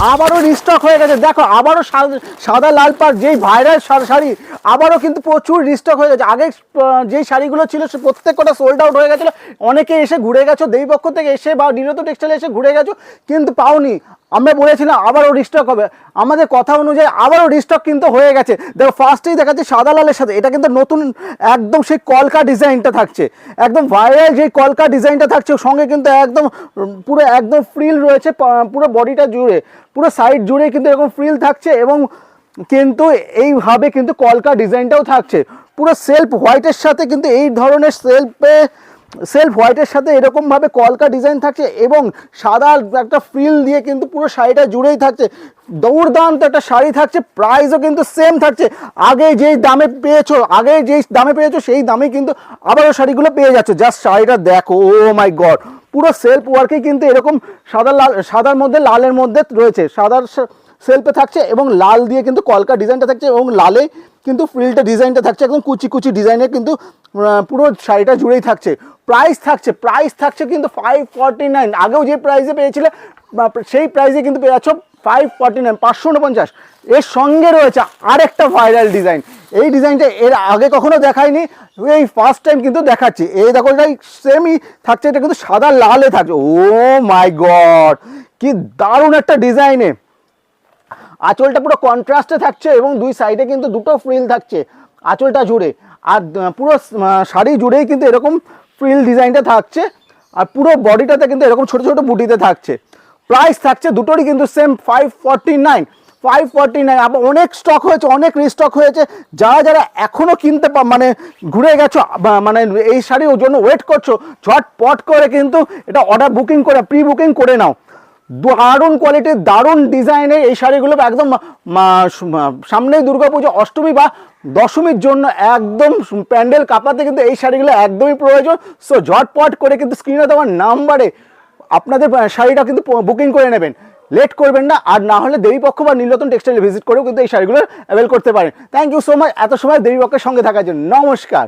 আবারও রিস্টক হয়ে গেছে। দেখো আবারও সাদা লাল পাড় যেই ভাইরাল শাড়ি আবারও কিন্তু প্রচুর রিস্টক হয়ে গেছে। আগে যেই শাড়িগুলো ছিল সে প্রত্যেক কটা সোল্ড আউট হয়ে গেছিলো। অনেকে এসে ঘুরে গেছো, দেবীপক্ষ থেকে এসে বা নীলতন টেক্সটাইলে এসে ঘুরে গেছো কিন্তু পাওনি। আমরা বলেছিলাম আবারও রিস্টক হবে, আমাদের কথা অনুযায়ী আবারও রিস্টক কিন্তু হয়ে গেছে। দেখো ফার্স্টেই দেখাচ্ছে সাদা লালের সাথে, এটা কিন্তু নতুন একদম সেই কলকা ডিজাইনটা থাকছে, একদম ভাইরাল যে কলকা ডিজাইনটা থাকছে, সঙ্গে কিন্তু একদম পুরো একদম ফ্রিল রয়েছে পুরো বডিটা জুড়ে, পুরো সাইড জুড়ে কিন্তু এরকম ফ্রিল থাকছে এবং কিন্তু এইভাবে কিন্তু কলকা ডিজাইনটাও থাকছে। পুরো সেলফ হোয়াইটের সাথে কিন্তু এই ধরনের সেলফ হোয়াইটের সাথে এরকমভাবে কলকা ডিজাইন থাকছে এবং সাদা একটা ফ্রিল দিয়ে কিন্তু পুরো শাড়িটা জুড়েই থাকছে। দুর্দান্ত একটা শাড়ি থাকছে, প্রাইসও কিন্তু সেম থাকছে। আগে যেই দামে পেয়েছো সেই দামে কিন্তু আবারও শাড়িগুলো পেয়ে যাচ্ছে। জাস্ট শাড়িটা দেখো, ও মাই গড, পুরো সেলফ ওয়ার্কে কিন্তু এরকম সাদার মধ্যে লালের মধ্যে রয়েছে, সাদার সেলফে থাকছে এবং লাল দিয়ে কিন্তু কলকা ডিজাইনটা থাকছে এবং লালে কিন্তু ফ্রিলটা ডিজাইনটা থাকছে, একদম কুচি কুচি ডিজাইনের কিন্তু পুরো শাড়িটা জুড়েই থাকছে। প্রাইস থাকছে কিন্তু 549। আগেও যে প্রাইসে পেয়েছিলে সেই প্রাইসে কিন্তু পেয়ে যাচ্ছ 549, 549। এর সঙ্গে রয়েছে আরেকটা ভাইরাল ডিজাইন। এই ডিজাইনটা এর আগে কখনো দেখায়নি, এই ফার্স্ট টাইম কিন্তু দেখাচ্ছি। এই দেখো এটাই সেমই থাকছে, এটা কিন্তু সাদা লালে থাকছে। ও মাই গড, কি দারুণ একটা ডিজাইনে। আঁচলটা পুরো কন্ট্রাস্টে থাকছে এবং দুই সাইডে কিন্তু দুটো ফ্রিল থাকছে আঁচলটা জুড়ে, আর পুরো শাড়ি জুড়েই কিন্তু এরকম ফ্রিল ডিজাইনটা থাকছে, আর পুরো বডিটাতে কিন্তু এরকম ছোট ছোট বুটিতে থাকছে। প্রাইস থাকছে দুটোরই কিন্তু সেম 549। আবার অনেক স্টক হয়েছে, অনেক রিস্টক হয়েছে। যারা এখনও কিনতে মানে ঘুরে গেছো, মানে এই শাড়ির জন্য ওয়েট করছো, ঝটপট করে কিন্তু এটা অর্ডার বুকিং করে প্রি বুকিং করে নাও। দারুণ কোয়ালিটির দারুণ ডিজাইনের এই শাড়িগুলো একদম সামনেই দুর্গাপুজো, অষ্টমী বা দশমীর জন্য একদম প্যান্ডেল কাঁপাতে কিন্তু এই শাড়িগুলো একদমই প্রয়োজন। সো ঝটপট করে কিন্তু স্ক্রিনে দেওয়ার নাম্বারে আপনাদের শাড়িটা কিন্তু বুকিং করে নেবেন, লেট করবেন না। আর না হলে দেবীপক্ষ বা নীলরতন টেক্সটাইলে ভিজিট করেও কিন্তু এই শাড়িগুলো অ্যাভেল করতে পারেন। থ্যাংক ইউ সো মাচ এত সময় দেবীপক্ষের সঙ্গে থাকার জন্য। নমস্কার।